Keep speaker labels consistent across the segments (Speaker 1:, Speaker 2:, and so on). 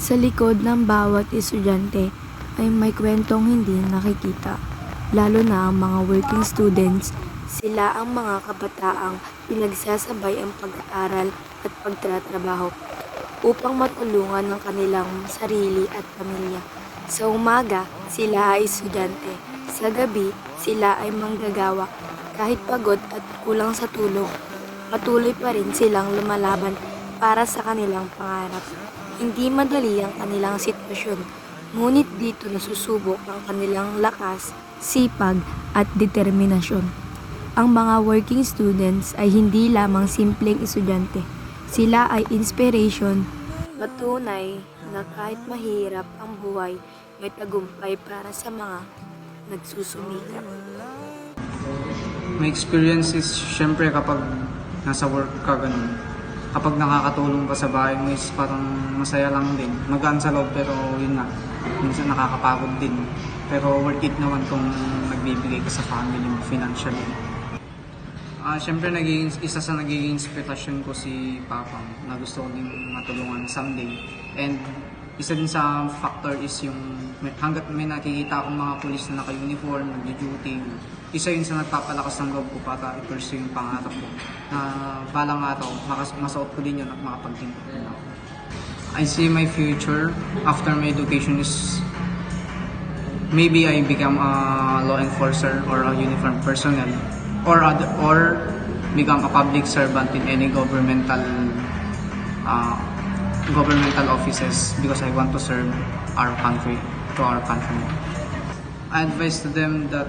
Speaker 1: Sa likod ng bawat estudyante ay may kwentong hindi nakikita, lalo na ang mga working students. Sila ang mga kabataang pinagsasabay ang pag-aaral at pagtatrabaho upang matulungan ang kanilang sarili at pamilya. Sa umaga, sila ay estudyante. Sa gabi, sila ay manggagawa. Kahit pagod at kulang sa tulog, patuloy pa rin silang lumalaban para sa kanilang pangarap. Hindi madali ang kanilang sitwasyon, ngunit dito nasusubok ang kanilang lakas, sipag at determinasyon. Ang mga working students ay hindi lamang simpleng estudyante. Sila ay inspiration, patunay na kahit mahirap ang buhay, may tagumpay para sa mga nagsusumikap.
Speaker 2: My experience is syempre kapag nasa work ka ganun. Kapag nakakatulong ka sa bahay mo is parang masaya lang din. Magaan sa loob pero yun nga, minsan nakakapagod din. Pero worth it naman kung nagbibigay ka sa family mo financially. Syempre isa sa nagiging inspirasyon ko si Papa na gusto ko din matulungan someday. And isa din sa factor is yung hanggat may nakikita akong mga pulis na naka-uniform, nag-duty, isa yun sa nagpapalakas ng loob ko para i-pursue yung pangarap ko. Na balang araw, masuot ko din yun at makapagtinto din ako. I see my future after my education is maybe I become a law enforcer or a uniformed personnel or become a public servant in any governmental offices because I want to serve our country, to our country. I advise to them that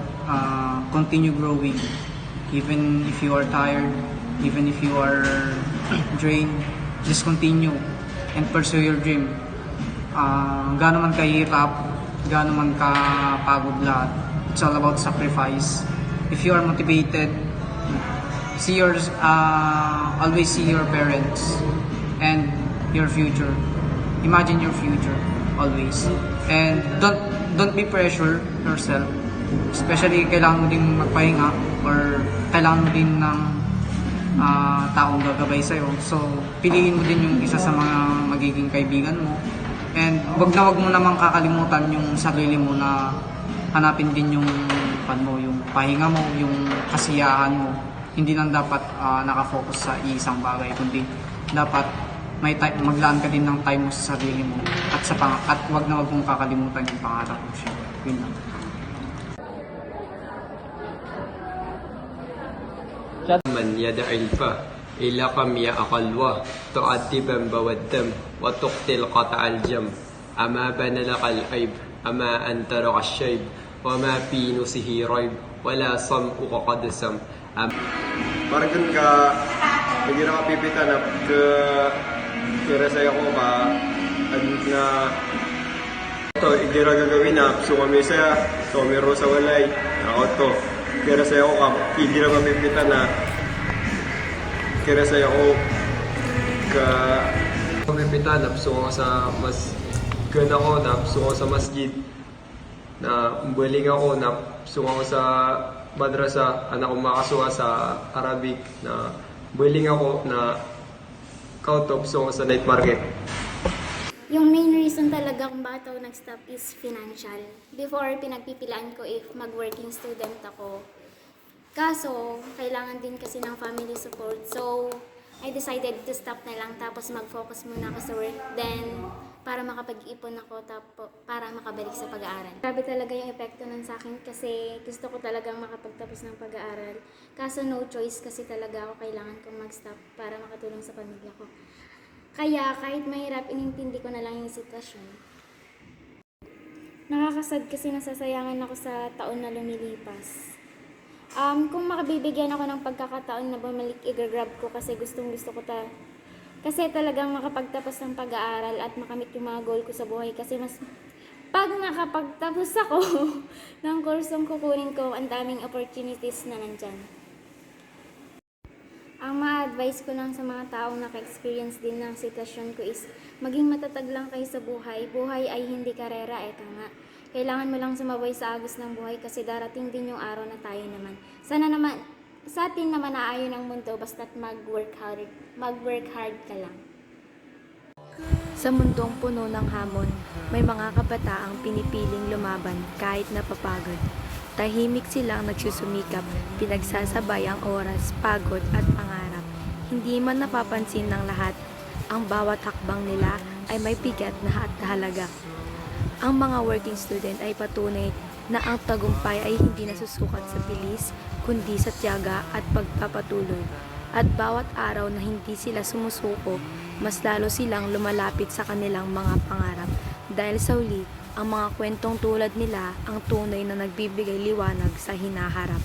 Speaker 2: continue growing, even if you are tired, even if you are drained, just continue and pursue your dream. Gaano man kahirap, gaano man kapagod lahat, it's all about sacrifice. If you are motivated, always see your parents and your future. Imagine your future always, and don't be pressure yourself. Especially kailangan mo ding magpahinga or kailangan mo din ng taong gagabay sa'yo. So piliin mo din yung isa sa mga magiging kaibigan mo, and wag mo namang kakalimutan yung sarili mo na hanapin din yung yung pahinga mo, yung kasiyahan mo. Hindi lang dapat nakafocus sa isang bagay, kundi dapat may maglaan ka din ng time mo sa sarili mo at wag mong kakalimutan yung pangarap mo siya. Yun lang.
Speaker 3: من يدع الفه إلى قمي أقلوه تؤدب بودم وتقتل قطع الجم أما بن لك العيب أما أنت رغى الشيب وما في نسه ريب ولا صمء قد سم
Speaker 4: Margan ka, hindi na kapipitan na kira sa'yo ko ba na ito, hindi na gagawin na so kami sa mero sa walay ako to kira sa'yo ko hindi na mapipitan na kira sa'yo ko ka
Speaker 3: Kapipitan, napso ko sa mas ganda ko, napso ko sa masjid na buling ako, napso ko sa madrasa, anak ko makasuha sa Arabic na buling ako na kautob so sa night market.
Speaker 5: Yung main reason talaga kung bakit ako nag-stop is financial. Before, pinagpipilaan ko if mag-working student ako. Kaso, kailangan din kasi ng family support. So, I decided to stop na lang tapos mag-focus muna ako sa work. Then, para makapag-ipon ako para makabalik sa pag-aaral. Grabe talaga yung epekto nun sa akin kasi gusto ko talagang makapagtapos ng pag-aaral. Kaso no choice kasi talaga ako kailangan kong mag-stop para makatulong sa pamilya ko. Kaya kahit mahirap, inintindi ko na lang yung sitwasyon. Nakakasad kasi nasasayangan ako sa taon na lumilipas. Kung makabibigyan ako ng pagkakataon na bumalik, i-grab ko kasi gustong-gusto ko kasi talagang makapagtapos ng pag-aaral at makamit yung mga goal ko sa buhay. Kasi pag nakapagtapos ako ng kursong kukunin ko, ang daming opportunities na nandyan. Ang ma-advise ko lang sa mga taong naka-experience din ng sitwasyon ko is maging matatag lang kayo sa buhay. Buhay ay hindi karera, eka nga. Kailangan mo lang sumabay sa agos ng buhay kasi darating din yung araw na tayo naman. Sa atin naman naayon ang mundo basta't mag-work hard ka lang.
Speaker 1: Sa mundong puno ng hamon, may mga kabataang pinipiling lumaban kahit napapagod. Tahimik silang nagsusumikap, pinagsasabay ang oras, pagod at pangarap. Hindi man napapansin ng lahat, ang bawat hakbang nila ay may bigat na at halaga. Ang mga working student ay patunay na ang tagumpay ay hindi nasusukat sa bilis, kundi sa tiyaga at pagpapatuloy. At bawat araw na hindi sila sumusuko, mas lalo silang lumalapit sa kanilang mga pangarap. Dahil sa huli, ang mga kwentong tulad nila ang tunay na nagbibigay liwanag sa hinaharap.